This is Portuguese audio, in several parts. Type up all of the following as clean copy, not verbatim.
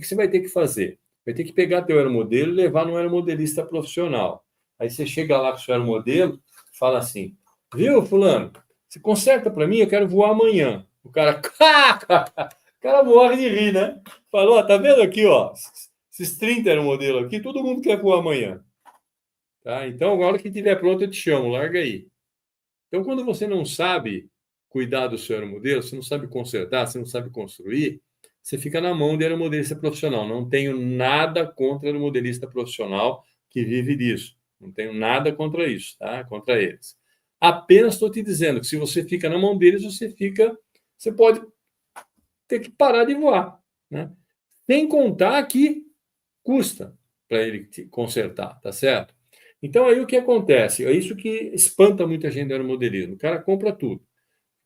que você vai ter que fazer? Vai ter que pegar teu aeromodelo e levar no aeromodelista profissional. Aí você chega lá com o seu aeromodelo, fala assim, viu, fulano, você conserta para mim, eu quero voar amanhã. O cara, o cara morre de rir, né? Falou, ó, tá vendo aqui, ó, esses 30 aeromodelos aqui, todo mundo quer voar amanhã. Tá? Então, agora que estiver pronto, eu te chamo, larga aí. Então, quando você não sabe cuidar do seu aeromodelo, você não sabe consertar, você não sabe construir, você fica na mão de aeromodelista profissional. Não tenho nada contra aeromodelista profissional que vive disso. Não tenho nada contra isso, tá? Contra eles. Apenas estou te dizendo que se você fica na mão deles, você pode ter que parar de voar, né? Sem contar que custa para ele consertar, tá certo? Então aí o que acontece? É isso que espanta muita gente no aeromodelismo. O cara compra tudo.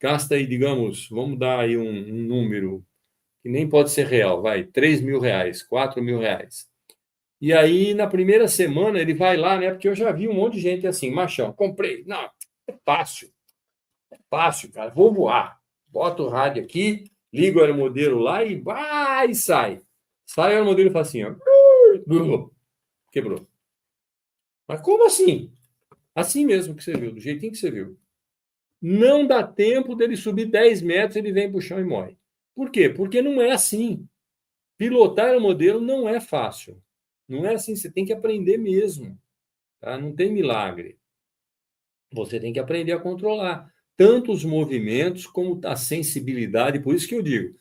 Gasta aí, digamos, vamos dar aí um número que nem pode ser real, vai, R$ 3.000, R$ 4.000. E aí, na primeira semana, ele vai lá, né? Porque eu já vi um monte de gente assim, machão, comprei. Não, é fácil, cara, vou voar. Bota o rádio aqui, liga o aeromodelo lá e vai, sai. Sai o aeromodelo e fala assim, ó, quebrou. Mas como assim? Assim mesmo que você viu, do jeitinho que você viu. Não dá tempo dele subir 10 metros, ele vem para o chão e morre. Por quê? Porque não é assim. Pilotar o modelo não é fácil. Não é assim, você tem que aprender mesmo. Tá? Não tem milagre. Você tem que aprender a controlar tanto os movimentos como a sensibilidade. Por isso que eu digo,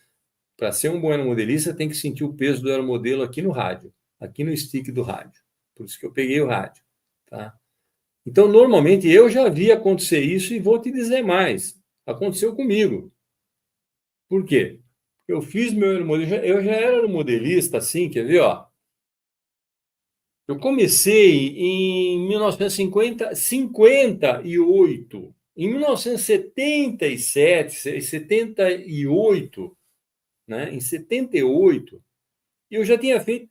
para ser um bom aeromodelista, tem que sentir o peso do aeromodelo aqui no rádio, aqui no stick do rádio. Por isso que eu peguei o rádio. Tá? Então, normalmente, eu já vi acontecer isso e vou te dizer mais. Aconteceu comigo. Por quê? Eu fiz meu aeromodelo, eu já era modelista, assim, quer ver, ó? Eu comecei em 1958. Em 1977, 78, né? Em 78, eu já tinha feito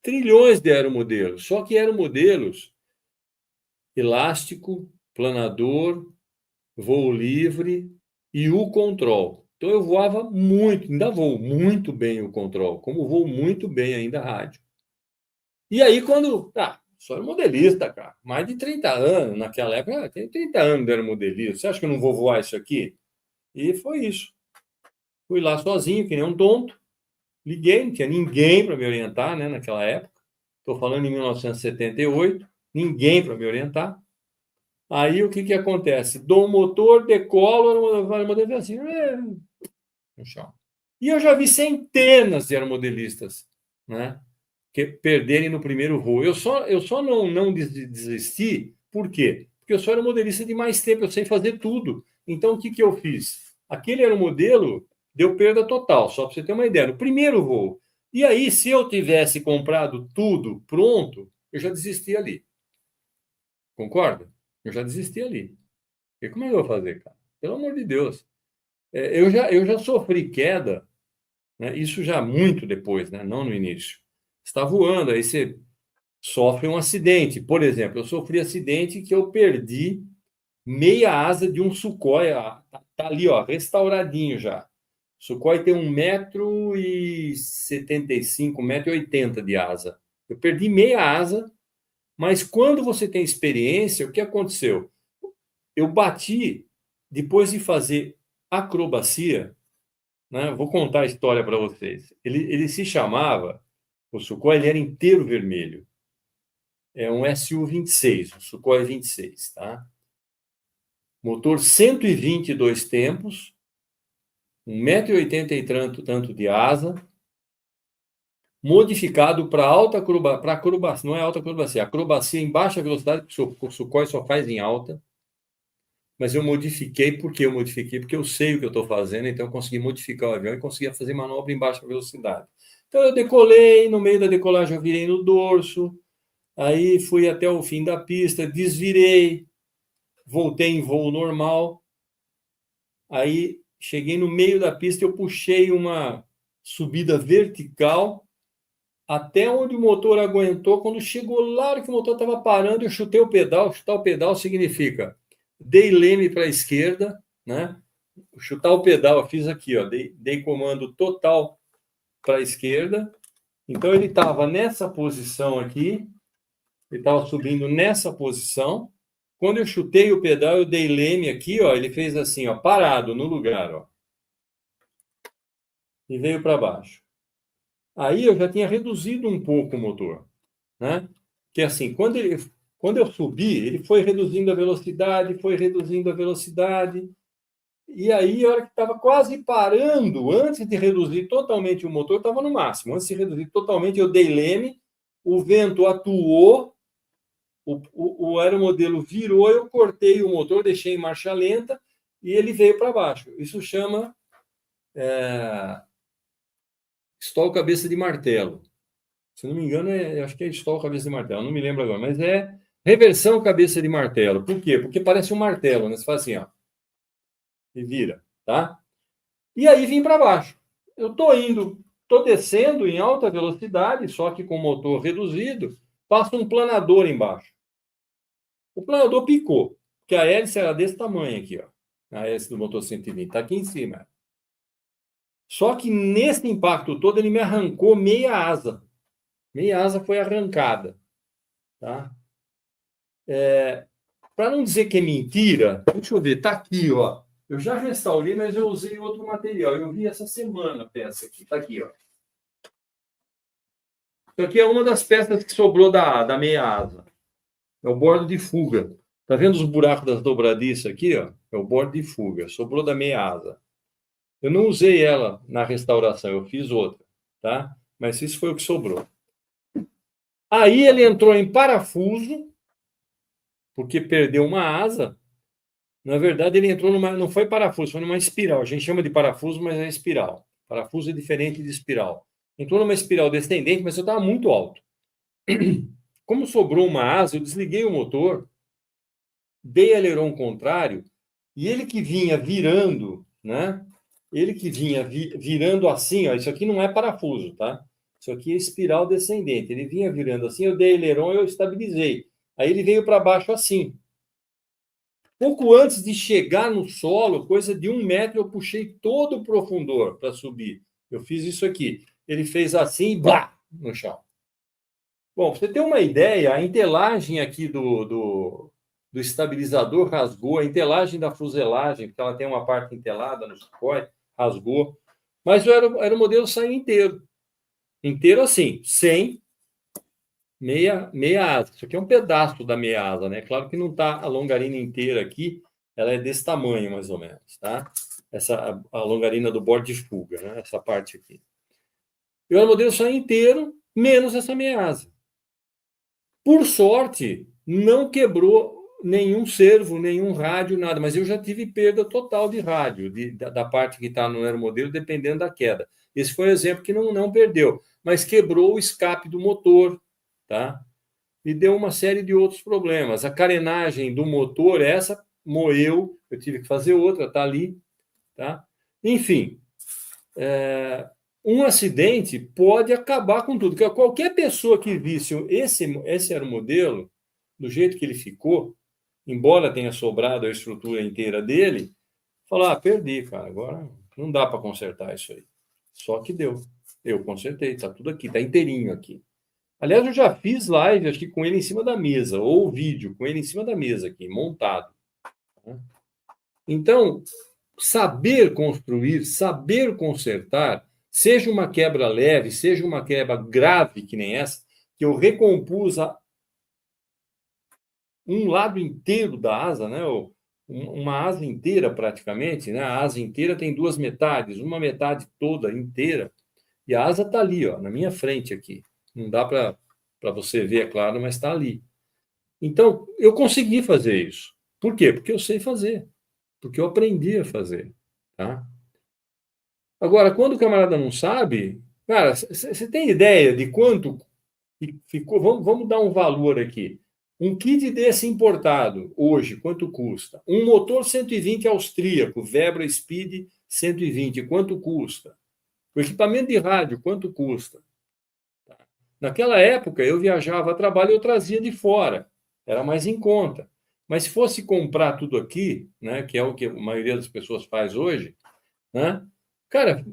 trilhões de aeromodelos, só que aeromodelos elástico, planador, voo livre e o control. Então eu voava muito, ainda voo muito bem o control, como voo muito bem ainda a rádio. E aí quando, sou modelista, cara, mais de 30 anos, naquela época, tem 30 anos de aeromodelista, você acha que eu não vou voar isso aqui? E foi isso. Fui lá sozinho, que nem um tonto, liguei, não tinha ninguém para me orientar, né, naquela época. Estou falando em 1978, ninguém para me orientar. Aí o que acontece? Dou um motor, decolo, a modelo assim, no chão. E eu já vi centenas de aeromodelistas, né, que perderem no primeiro voo. Eu só não desisti, por quê? Porque eu sou aeromodelista de mais tempo, eu sei fazer tudo. Então o que eu fiz? Aquele aeromodelo deu perda total, só para você ter uma ideia, no primeiro voo. E aí, se eu tivesse comprado tudo pronto, eu já desisti ali. Concorda? Eu já desisti ali. E como é que eu vou fazer, cara? Pelo amor de Deus. Eu já sofri queda, né? Isso já muito depois, né? Não no início. Você está voando, aí você sofre um acidente. Por exemplo, eu sofri acidente que eu perdi meia asa de um Sukhoi. Tá ali, ó, restauradinho já. O Sukhoi tem 1,75 m, 1,80 m de asa. Eu perdi meia asa, mas quando você tem experiência, o que aconteceu? Eu bati, depois de fazer acrobacia, né? Vou contar a história para vocês. Ele se chamava, o Sukhoi, ele era inteiro vermelho. É um Su-26, o Sukhoi 26, tá? Motor 122 tempos, 1,80 m e tanto de asa, modificado para alta acrobacia, não é alta acrobacia, acrobacia em baixa velocidade, porque o Sukhoi só faz em alta. Mas eu modifiquei, por que eu modifiquei? Porque eu sei o que eu estou fazendo, então eu consegui modificar o avião e conseguia fazer manobra em baixa velocidade. Então eu decolei, no meio da decolagem eu virei no dorso, aí fui até o fim da pista, desvirei, voltei em voo normal, aí cheguei no meio da pista, eu puxei uma subida vertical até onde o motor aguentou. Quando chegou lá que o motor estava parando, eu chutei o pedal. Chutar o pedal significa dei leme para a esquerda, né? Chutar o pedal, eu fiz aqui, ó, dei comando total para a esquerda Então, ele estava nessa posição aqui, ele estava subindo nessa posição. Quando eu chutei o pedal, eu dei leme aqui, ó, ele fez assim, ó, parado no lugar, ó, e veio para baixo. Aí eu já tinha reduzido um pouco o motor, né? Que assim, quando eu subi, ele foi reduzindo a velocidade, foi reduzindo a velocidade, e aí, a hora que estava quase parando, antes de reduzir totalmente o motor, estava no máximo. Antes de reduzir totalmente, eu dei leme, o vento atuou, o aeromodelo virou, eu cortei o motor, deixei em marcha lenta e ele veio para baixo. Isso chama stall cabeça de martelo. Se não me engano, acho que é stall cabeça de martelo, não me lembro agora, mas é reversão cabeça de martelo. Por quê? Porque parece um martelo, né? Você faz assim, ó, e vira, tá? E aí vim para baixo. Eu estou descendo em alta velocidade, só que com o motor reduzido, passa um planador embaixo. O planador picou, porque a hélice era desse tamanho aqui, ó. A hélice do motor 120 está aqui em cima. Só que nesse impacto todo ele me arrancou meia asa. Meia asa foi arrancada, tá? Para não dizer que é mentira, deixa eu ver, tá aqui, ó. Eu já restaurei, mas eu usei outro material. Eu vi essa semana a peça aqui, tá aqui, ó. Isso aqui é uma das peças que sobrou da meia asa. É o bordo de fuga. Tá vendo os buracos das dobradiças aqui, ó? É o bordo de fuga. Sobrou da meia asa. Eu não usei ela na restauração, eu fiz outra, tá? Mas isso foi o que sobrou. Aí ele entrou em parafuso, porque perdeu uma asa. Na verdade, ele entrou numa. Não foi parafuso, foi numa espiral. A gente chama de parafuso, mas é espiral. Parafuso é diferente de espiral. Entrou numa espiral descendente, mas eu estava muito alto. Como sobrou uma asa, eu desliguei o motor, dei aileron contrário, e ele que vinha virando, né? Ele que vinha virando assim, ó, isso aqui não é parafuso, tá? Isso aqui é espiral descendente. Ele vinha virando assim, eu dei aileron e eu estabilizei. Aí ele veio para baixo assim. Pouco antes de chegar no solo, coisa de 1 metro, eu puxei todo o profundor para subir. Eu fiz isso aqui. Ele fez assim e blá, no chão. Bom, para você ter uma ideia, a entelagem aqui do estabilizador rasgou, a entelagem da fuselagem, porque ela tem uma parte entelada no suporte, rasgou. Mas o aeromodelo saiu inteiro. Inteiro assim, sem meia asa. Isso aqui é um pedaço da meia asa, né? Claro que não está a longarina inteira aqui, ela é desse tamanho, mais ou menos, tá? A longarina do bordo de fuga, né? Essa parte aqui. E o aeromodelo saiu inteiro, menos essa meia asa. Por sorte, não quebrou nenhum servo, nenhum rádio, nada, mas eu já tive perda total de rádio, da parte que está no aeromodelo, dependendo da queda. Esse foi o exemplo que não perdeu, mas quebrou o escape do motor, tá? E deu uma série de outros problemas. A carenagem do motor, essa moeu, eu tive que fazer outra, tá ali, tá? Enfim, um acidente pode acabar com tudo. Porque qualquer pessoa que visse esse aeromodelo, do jeito que ele ficou, embora tenha sobrado a estrutura inteira dele, falar, perdi, cara, agora não dá para consertar isso aí. Só que deu. Eu consertei, está tudo aqui, está inteirinho aqui. Aliás, eu já fiz live aqui com ele em cima da mesa, ou vídeo com ele em cima da mesa aqui, montado. Então, saber construir, saber consertar, seja uma quebra leve, seja uma quebra grave, que nem essa, que eu recompus um lado inteiro da asa, né? Uma asa inteira praticamente, né? A asa inteira tem duas metades, uma metade toda inteira, e a asa está ali, ó, na minha frente aqui. Não dá para você ver, é claro, mas está ali. Então, eu consegui fazer isso. Por quê? Porque eu sei fazer. Porque eu aprendi a fazer. Tá? Agora, quando o camarada não sabe, cara, você tem ideia de quanto ficou? Vamos dar um valor aqui. Um kit desse importado, hoje, quanto custa? Um motor 120 austríaco, Vebra Speed 120, quanto custa? O equipamento de rádio, quanto custa? Naquela época, eu viajava a trabalho e eu trazia de fora. Era mais em conta. Mas se fosse comprar tudo aqui, né, que é o que a maioria das pessoas faz hoje, né, cara,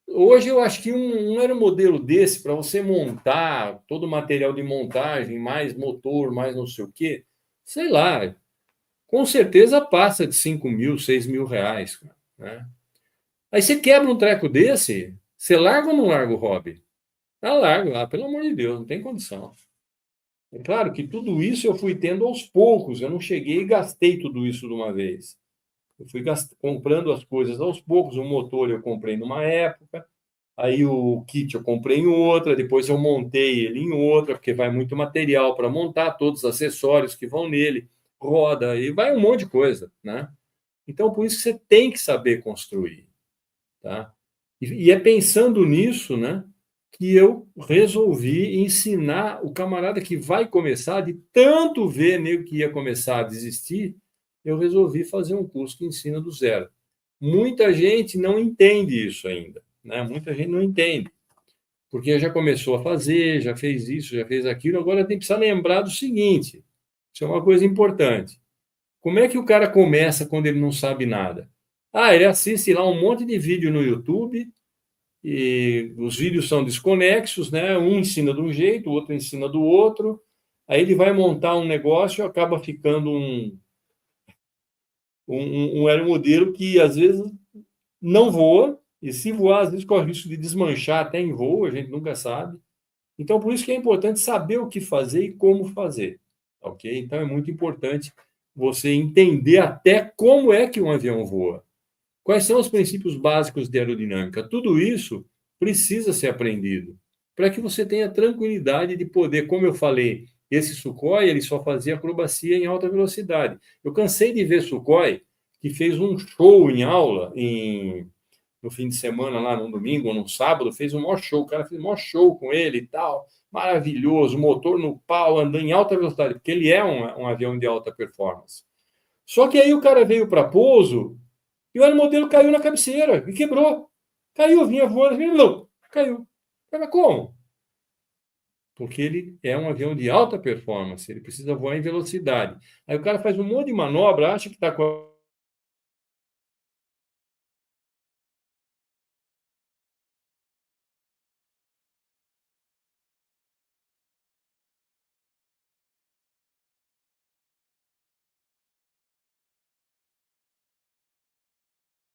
Hoje eu acho que um aeromodelo desse, para você montar todo o material de montagem, mais motor, mais não sei o quê, sei lá, com certeza passa de 5.000, R$ 6.000, né? Aí você quebra um treco desse, você larga ou não larga o hobby? Ah, largo, pelo amor de Deus, não tem condição. É claro que tudo isso eu fui tendo aos poucos, eu não cheguei e gastei tudo isso de uma vez. Eu fui comprando as coisas aos poucos, o motor eu comprei numa época, aí o kit eu comprei em outra, depois eu montei ele em outra, porque vai muito material para montar, todos os acessórios que vão nele, roda, e vai um monte de coisa, né? Então, por isso que você tem que saber construir, tá? E é pensando nisso, né, que eu resolvi ensinar o camarada que vai começar, de tanto ver nego que ia começar a desistir, eu resolvi fazer um curso que ensina do zero. Muita gente não entende isso ainda, né? Muita gente não entende, porque já começou a fazer, já fez isso, já fez aquilo, agora tem que precisar lembrar do seguinte, isso é uma coisa importante. Como é que o cara começa quando ele não sabe nada? Ele assiste lá um monte de vídeo no YouTube, e os vídeos são desconexos, né? Um ensina de um jeito, o outro ensina do outro. Aí ele vai montar um negócio e acaba ficando um aeromodelo que às vezes não voa, e se voar, às vezes corre o risco de desmanchar até em voo, a gente nunca sabe. Então, por isso que é importante saber o que fazer e como fazer, ok? Então, é muito importante você entender até como é que um avião voa. Quais são os princípios básicos de aerodinâmica? Tudo isso precisa ser aprendido para que você tenha tranquilidade de poder, como eu falei, esse Sukhoi ele só fazia acrobacia em alta velocidade. Eu cansei de ver Sukhoi que fez um show em aula no fim de semana, lá no domingo ou no sábado, fez um maior show. O cara fez um maior show com ele e tal. Maravilhoso, motor no pau, andando em alta velocidade, porque ele é um avião de alta performance. Só que aí o cara veio para pouso e o aeromodelo caiu na cabeceira e quebrou. Caiu, vinha voando, não, caiu. Mas como? Porque ele é um avião de alta performance, ele precisa voar em velocidade. Aí o cara faz um monte de manobra, acha que está com